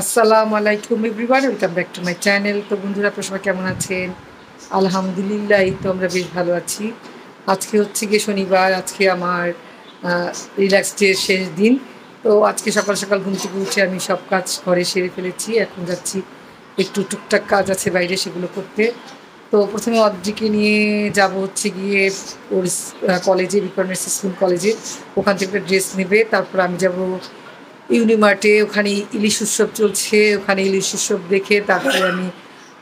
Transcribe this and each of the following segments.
আসসালামু আলাইকুম everyone, welcome back to my channel. তো বন্ধুরা, আপনারা সবাই কেমন আছেন? আলহামদুলিল্লাহ, এই তো আমরা বেশ ভালো আছি। আজকে হচ্ছে গিয়ে শনিবার, আজকে আমার রিল্যাক্স ডের শেষ দিন। তো আজকে সকাল সকাল ঘুম থেকে উঠে আমি সব কাজ ঘরে সেরে ফেলেছি। এখন যাচ্ছি, একটু টুকটাক কাজ আছে বাইরে, সেগুলো করতে। তো প্রথমে অদ্রিকে নিয়ে যাব হচ্ছে গিয়ে ওর কলেজে, রিকোয়ারমেন্টস স্কুল কলেজে। ওখান থেকে ড্রেস নেবে, তারপর আমি যাব ইউনিমার্টে। ওখানে ইলিশ উৎসব চলছে, ওখানে ইলিশ উৎসব দেখে তারপরে আমি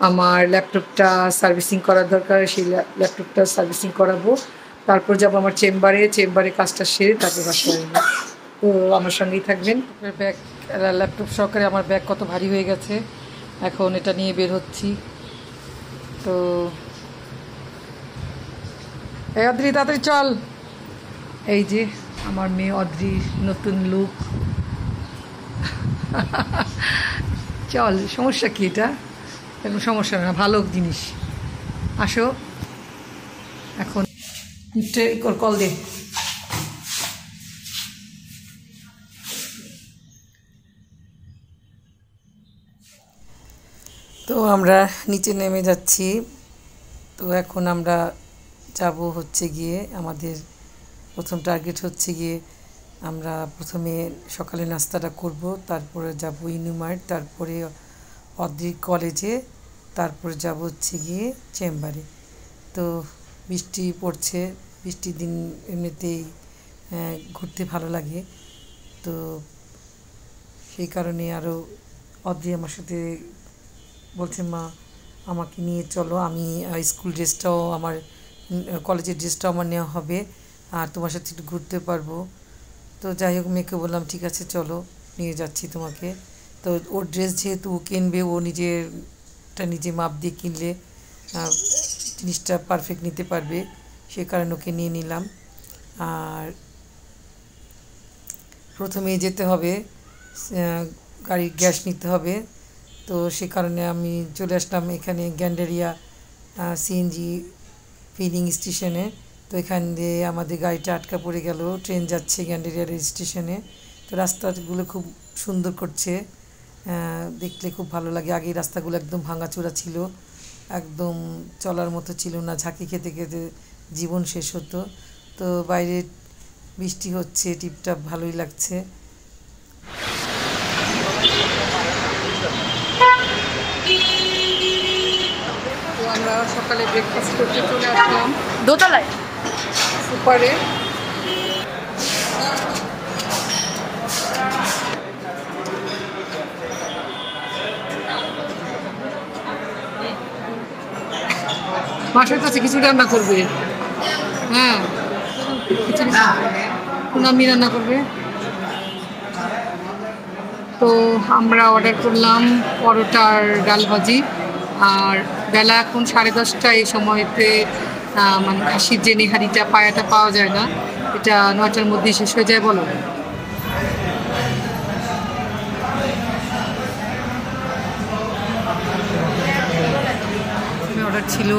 আমার ল্যাপটপটা সার্ভিসিং করার দরকার, সেই ল্যাপটপটা সার্ভিসিং করাবো। তারপর যাবো আমার চেম্বারে কাজটা সেরে তারপর বাসায় আসবো। তো আমার সঙ্গেই থাকবেন। ব্যাগ, ল্যাপটপ সহকারে আমার ব্যাগ কত ভারী হয়ে গেছে, এখন এটা নিয়ে বের হচ্ছি। তো এই অদ্রি, তাড়াতাড়ি চল। এই যে আমার মেয়ে অদ্রির নতুন লুক। চল, সমস্যা কি? এটা কোনো সমস্যা না, ভালো জিনিস। আসো এখন, কল দে। তো আমরা নিচে নেমে যাচ্ছি। তো এখন আমরা যাব হচ্ছে গিয়ে, আমাদের প্রথম টার্গেট হচ্ছে গিয়ে আমরা প্রথমে সকালে নাস্তাটা করব, তারপরে যাব ইউনিমার্ট, তারপরে অদ্রিক কলেজে, তারপরে যাব হচ্ছে গিয়ে চেম্বারে। তো বৃষ্টি পড়ছে, বৃষ্টির দিন এমনিতেই ঘুরতে ভালো লাগে। তো সেই কারণে আরও অদ্রি আমার সাথে বলছে, মা আমাকে নিয়ে চলো, আমি স্কুল ড্রেসটাও আমার, কলেজের ড্রেসটাও আমার নেওয়া হবে, আর তোমার সাথে একটু ঘুরতে পারবো। তো যাই হোক, মেয়েকে বললাম ঠিক আছে চলো, নিয়ে যাচ্ছি তোমাকে। তো ওর ড্রেস যেহেতু ও কিনবে, ও নিজে মাপ দিয়ে কিনলে জিনিসটা পারফেক্ট নিতে পারবে, সে কারণে ওকে নিয়ে নিলাম। আর প্রথমে যেতে হবে, গাড়ির গ্যাস নিতে হবে। তো সে কারণে আমি চলে আসলাম এখানে গ্যান্ডারিয়া সিএনজি ফিলিং স্টেশনে। তো এখান দিয়ে আমাদের গাড়িটা আটকা পড়ে গেল, ট্রেন যাচ্ছে গ্যান্ডারিয়া রেল স্টেশনে। তো রাস্তাগুলো খুব সুন্দর করছে, দেখলে খুব ভালো লাগে। আগে রাস্তাগুলো একদম ভাঙাচোরা ছিল, একদম চলার মতো ছিল না, ঝাঁকি খেতে খেতে জীবন শেষ হতো। তো বাইরে বৃষ্টি হচ্ছে, টিপটাপ ভালোই লাগছে। তো আমরা সকালে ব্রেকফাস্ট করতে চলে আসলাম দোতলায়। সুপারে। মাসের কাছে কিছু রান্না করবে, হ্যাঁ কিছু পুনামি রান্না করবে। তো আমরা অর্ডার করলাম পরোটা আর ডাল ভাজি। আর বেলা এখন 10:30, এই সময়তে মানে খাসির যে নেহারিটা, পায়াটা পাওয়া যায় না, এটা 9টার মধ্যেই শেষ হয়ে যায়। বলো, অর্ডার ছিল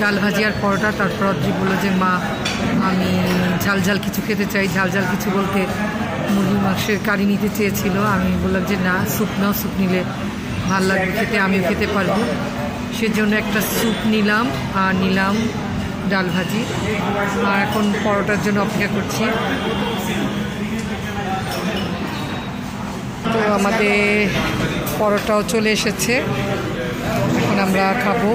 ডাল ভাজি আর পরোটা। তারপর অদ্রি বললো যে মা আমি ঝাল ঝাল কিছু খেতে চাই। ঝাল ঝাল কিছু বলতে মুরগির মাংসের কারি নিতে চেয়েছিল। আমি বললাম যে না, স্যুপ নাও, স্যুপ নিলে ভালো লাগবে খেতে, আমিও খেতে পারবো। সেজন্য একটা স্যুপ নিলাম আর নিলাম ডাল ভাজি। আর এখন পরোটার জন্য অপেক্ষা করছি। তো আমাদের পরোটাও চলে এসেছে, এখন আমরা খাবো।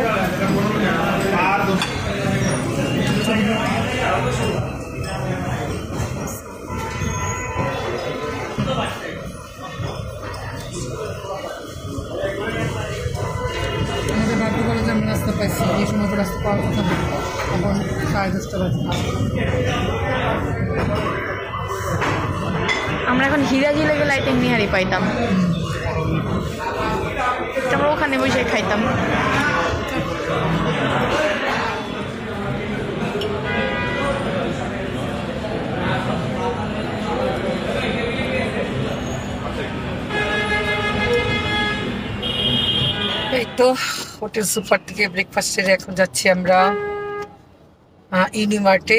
আমাদের ভাগ্য বলে যে আমরা রাস্তা পাইছি, এই সময় তো রাস্তা পাওয়ার কথা না। এখন 10:30 বাজে। আমরা এখন হিরাজি লেগে লাইটিং নিহারি পাইতাম, আমরা ওখানে বসে খাইতাম। এই তো হোটেল সুপার থেকে ব্রেকফাস্ট সেরে এখন যাচ্ছি আমরা ইউনিমার্টে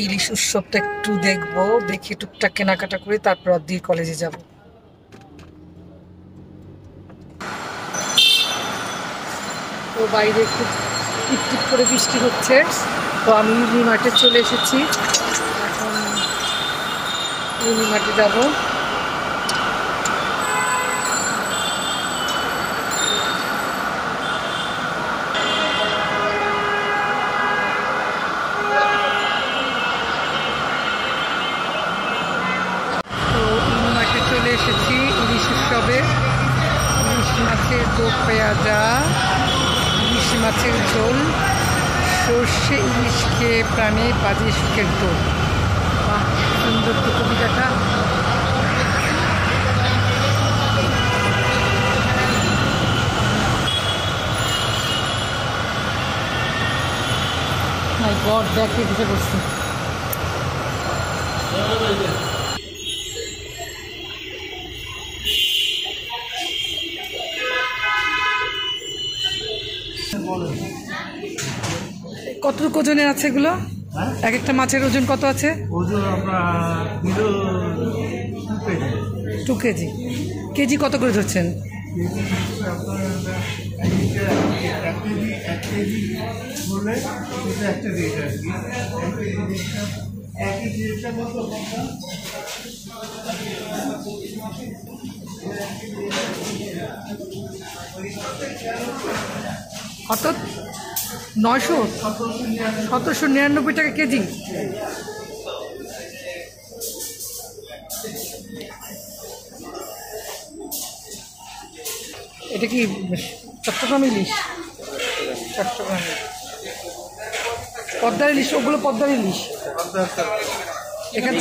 ইলিশ উৎসবটা একটু দেখবো, দেখে টুকটাক কেনাকাটা করে তারপর অদ্রির কলেজে যাব। তো বাইরে খুব টিপটিপ করে বৃষ্টি হচ্ছে। তো আমি ইউনি মার্টে চলে এসেছি, এখন ইউনি মার্টে যাবো। চলে এসেছি ইলিশ উৎসবে। ইলিশ মাছের দো পেঁয়াজা, ইলিশ মাছের ঝোল, সর্ষে ইলিশ খেয়ে প্রাণে বাজে সুখের দোল। বাহ, সুন্দর তো কবিতাটা। মাই গড, দেখে দিতে বসছি। কতটুকু ওজনের আছে এগুলো? এক একটা মাছের ওজন কত আছে? ওজন আপনার 2 কেজি। কেজি কত করে ধরছেন? এক কেজি বললে একটা রেট আর কি। এক কেজি রেটটা কত? কত? 900 1799 টাকা কেজি। এটা কি চট্টগ্রাম ইলিশ? চট্টগ্রাম পদ্মার ইলিশ, ওগুলো পদ্মার ইলিশ। এখানে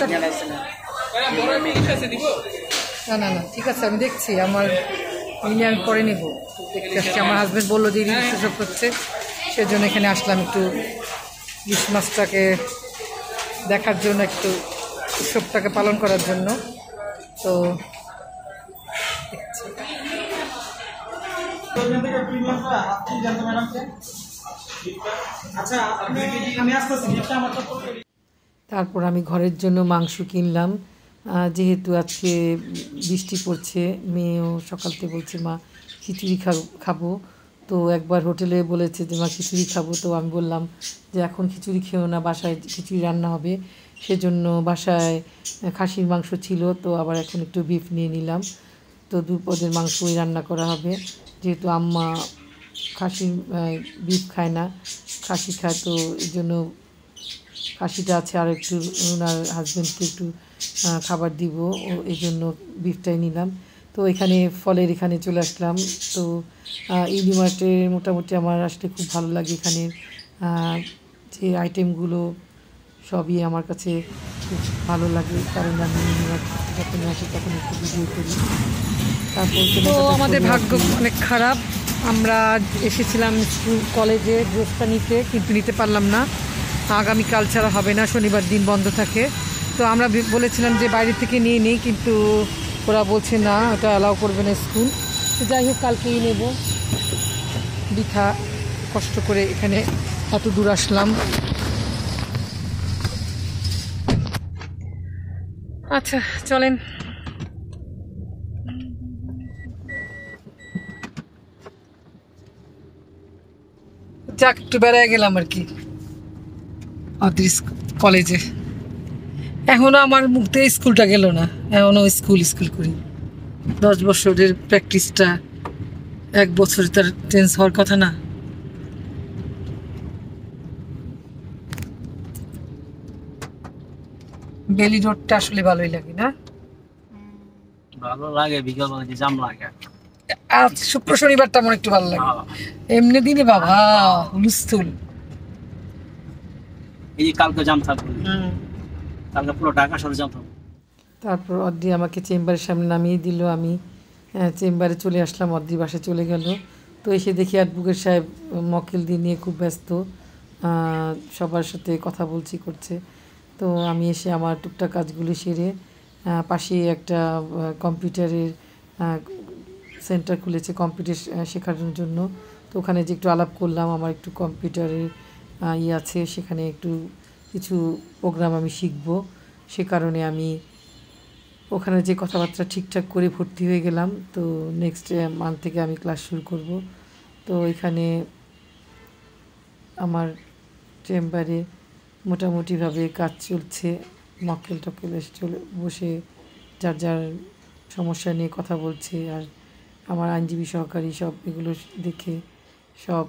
না না না, ঠিক আছে, আমি দেখছি। আমার ইনি আমি পরে নেব, দেখতে আসছি। আমার হাজব্যান্ড বললো যে ইলিশ উৎসব করছে, সেজন্য এখানে আসলাম একটু ইলিশ মাছটাকে দেখার জন্য, একটু উৎসবটাকে পালন করার জন্য। তো তারপর আমি ঘরের জন্য মাংস কিনলাম। যেহেতু আজকে বৃষ্টি পড়ছে, মেয়েও সকাল থেকে বলছে মা খিচুড়ি খাবো। তো একবার হোটেলে বলেছে যে মা খিচুড়ি খাবো, তো আমি বললাম যে এখন খিচুড়ি খেও না, বাসায় খিচুড়ি রান্না হবে। সেজন্য বাসায় খাসির মাংস ছিল, তো আবার এখন একটু বিফ নিয়ে নিলাম। তো 2 পদের মাংসই রান্না করা হবে, যেহেতু আম্মা খাসির বিফ খায় না, খাসি খায়। তো এই জন্য খাসিটা আছে, আর একটু ওনার হাজব্যান্ডকে একটু খাবার দিব, ও এই জন্য বিফটাই নিলাম। তো এখানে ফলের এখানে চলে আসলাম। তো ইউনি মার্টে মোটামুটি আমার আসলে খুব ভালো লাগে। এখানে যে আইটেমগুলো সবই আমার কাছে খুব ভালো লাগে, কারণ আমি ইউনি মার্ট যখন আসি তখন একটু ভিডিও করি। তারপর তো আমাদের ভাগ্য অনেক খারাপ, আমরা এসেছিলাম স্কুল কলেজে ড্রেসটা নিতে, কিন্তু নিতে পারলাম না। আগামীকাল ছাড়া হবে না, শনিবার দিন বন্ধ থাকে। তো আমরা বলেছিলাম যে বাইরে থেকে নিয়ে নিই, কিন্তু ওরা বলছে না, ওটা অ্যালাউ করবে না স্কুল। তো যাই হোক, কালকেই নেব। বৃথা কষ্ট করে এখানে এত দূর আসলাম। আচ্ছা চলেন। যাক, একটু বেড়ায় গেলাম আর কি আদ্রিস কলেজে। এখনো আমার মুখ দিয়ে স্কুলটা গেল না, এখনো স্কুল স্কুল করি। 10 বছরের প্র্যাকটিসটা 1 বছরে তার চেঞ্জ হওয়ার কথা না। বেলি রোডটা আসলে ভালোই লাগে না? ভালো লাগে, বিকাল বেলা জাম লাগে। আজ শুক্র শনিবারটা আমার একটু ভালো লাগে, এমনি দিনে বাবা হুলস্থুল। এই যে কালকে জাম থাকবে, কালকে পুরো ঢাকা শহরে জাম থাকবে। তারপর অদ্রি আমাকে চেম্বারের সামনে নামিয়ে দিল, আমি চেম্বারে চলে আসলাম, অদ্রি বাসায় চলে গেল। তো এসে দেখি অ্যাডভোকেট সাহেব মক্কেলদের নিয়ে খুব ব্যস্ত, সবার সাথে কথা বলছি করছে। তো আমি এসে আমার টুকটাক কাজগুলো সেরে, পাশে একটা কম্পিউটারের সেন্টার খুলেছে কম্পিউটার শেখানোর জন্য। তো ওখানে যে একটু আলাপ করলাম, আমার একটু কম্পিউটারের আছে, সেখানে একটু কিছু প্রোগ্রাম আমি শিখব। সে কারণে আমি ওখানে যে কথাবার্তা ঠিকঠাক করে ভর্তি হয়ে গেলাম। তো নেক্সট মান্থ থেকে আমি ক্লাস শুরু করব। তো এখানে আমার চেম্বারে মোটামুটিভাবে কাজ চলছে। মক্কেল টক্কেল এসে বসে যার যার সমস্যা নিয়ে কথা বলছে, আর আমার আইনজীবী সহকারী সব এগুলো দেখে সব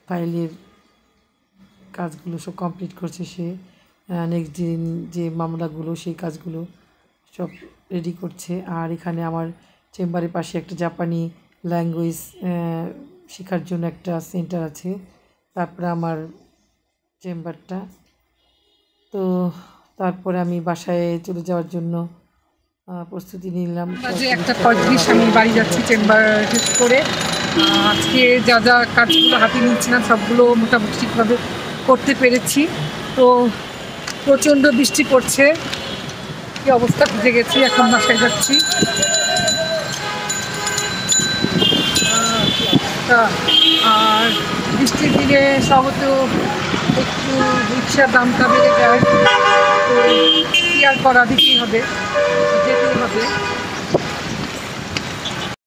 ফাইলের কাজগুলো সব কমপ্লিট করছে। সে নেক্সট দিন যে মামলাগুলো সেই কাজগুলো সব রেডি করছে। আর এখানে আমার চেম্বারের পাশে একটা জাপানি ল্যাঙ্গুয়েজ শেখার জন্য একটা সেন্টার আছে। তারপরে আমার চেম্বারটা, তো তারপরে আমি বাসায় চলে যাওয়ার জন্য প্রস্তুতি নিলাম। বাজে 1:35 আমি বাড়ি যাচ্ছি চেম্বার শেষ করে। আজকে যা যা কাজগুলো হাতে নিচ্ছিলাম সবগুলো মোটামুটি ঠিকভাবে করতে পেরেছি। তো প্রচণ্ড বৃষ্টি পড়ছে, কি অবস্থা, ভিজে গেছি, এখন বাসায় যাচ্ছি। আর বৃষ্টির দিনে স্বভাবত একটু রিক্সার দামটা বেড়ে যায়, তো কি আর করা, দিতেই হবে, যেতেই হবে।